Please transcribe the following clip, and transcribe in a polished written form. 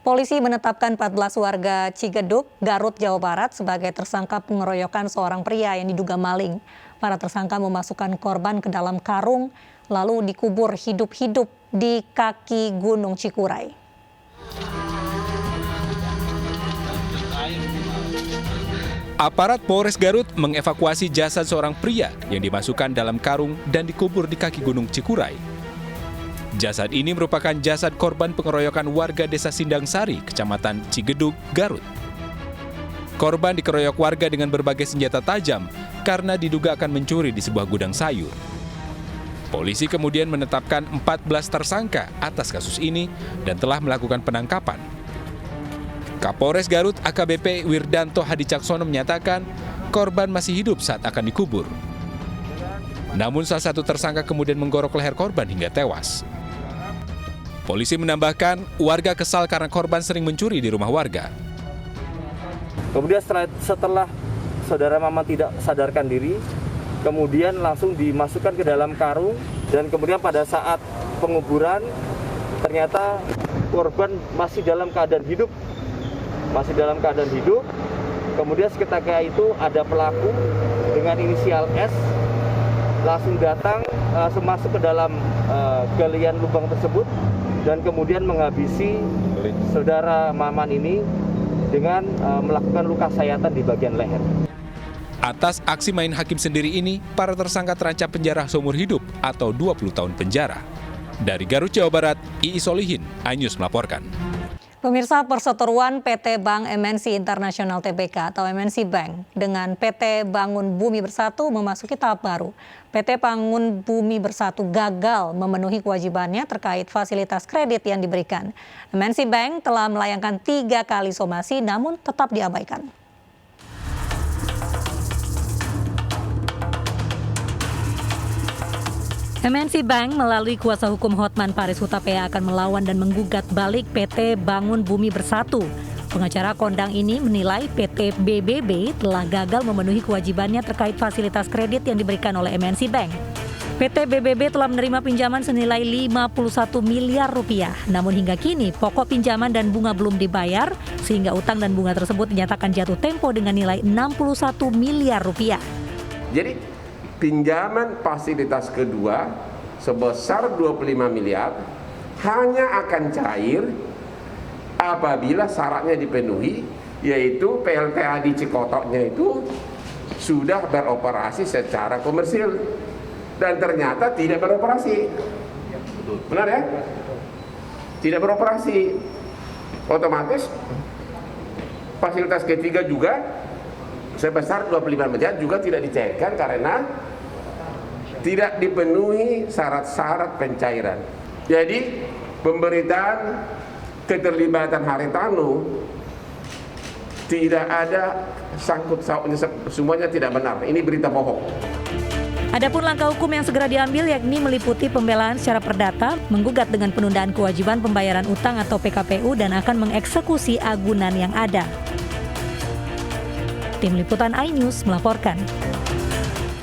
Polisi menetapkan 14 warga Cigedug, Garut, Jawa Barat sebagai tersangka pengeroyokan seorang pria yang diduga maling. Para tersangka memasukkan korban ke dalam karung lalu dikubur hidup-hidup di kaki Gunung Cikuray. Aparat Polres Garut mengevakuasi jasad seorang pria yang dimasukkan dalam karung dan dikubur di kaki Gunung Cikuray. Jasad ini merupakan jasad korban pengeroyokan warga Desa Sindang Sari, Kecamatan Cigedug, Garut. Korban dikeroyok warga dengan berbagai senjata tajam karena diduga akan mencuri di sebuah gudang sayur. Polisi kemudian menetapkan 14 tersangka atas kasus ini dan telah melakukan penangkapan. Kapolres Garut AKBP Wirdanto Hadicaksono menyatakan korban masih hidup saat akan dikubur. Namun salah satu tersangka kemudian menggorok leher korban hingga tewas. Polisi menambahkan warga kesal karena korban sering mencuri di rumah warga. Kemudian setelah saudara Maman tidak sadarkan diri, kemudian langsung dimasukkan ke dalam karung dan kemudian pada saat penguburan ternyata korban masih dalam keadaan hidup. Kemudian seketika itu ada pelaku dengan inisial S langsung datang masuk ke dalam galian lubang tersebut dan kemudian menghabisi saudara Maman ini dengan melakukan luka sayatan di bagian leher. Atas aksi main hakim sendiri ini, para tersangka terancam penjara seumur hidup atau 20 tahun penjara. Dari Garut, Jawa Barat, Iis Solihin, iNews melaporkan. Pemirsa, perseteruan PT Bank MNC International Tbk atau MNC Bank dengan PT Bangun Bumi Bersatu memasuki tahap baru. PT Bangun Bumi Bersatu gagal memenuhi kewajibannya terkait fasilitas kredit yang diberikan. MNC Bank telah melayangkan 3 kali somasi namun tetap diabaikan. MNC Bank melalui kuasa hukum Hotman Paris Hutapea akan melawan dan menggugat balik PT Bangun Bumi Bersatu. Pengacara kondang ini menilai PT BBB telah gagal memenuhi kewajibannya terkait fasilitas kredit yang diberikan oleh MNC Bank. PT BBB telah menerima pinjaman senilai 51 miliar rupiah. Namun hingga kini pokok pinjaman dan bunga belum dibayar sehingga utang dan bunga tersebut dinyatakan jatuh tempo dengan nilai 61 miliar rupiah. Jadi pinjaman fasilitas kedua sebesar 25 miliar hanya akan cair apabila syaratnya dipenuhi, yaitu PLTA di Cikotoknya itu sudah beroperasi secara komersil dan ternyata tidak beroperasi. Benar ya? Tidak beroperasi. Otomatis fasilitas ketiga juga sebesar 25 miliar juga tidak dicairkan karena tidak dipenuhi syarat-syarat pencairan. Jadi pemberitaan keterlibatan Haritanu tidak ada sangkut pautnya, semuanya tidak benar. Ini berita bohong. Adapun langkah hukum yang segera diambil yakni meliputi pembelaan secara perdata, menggugat dengan penundaan kewajiban pembayaran utang atau PKPU dan akan mengeksekusi agunan yang ada. Tim Liputan iNews melaporkan.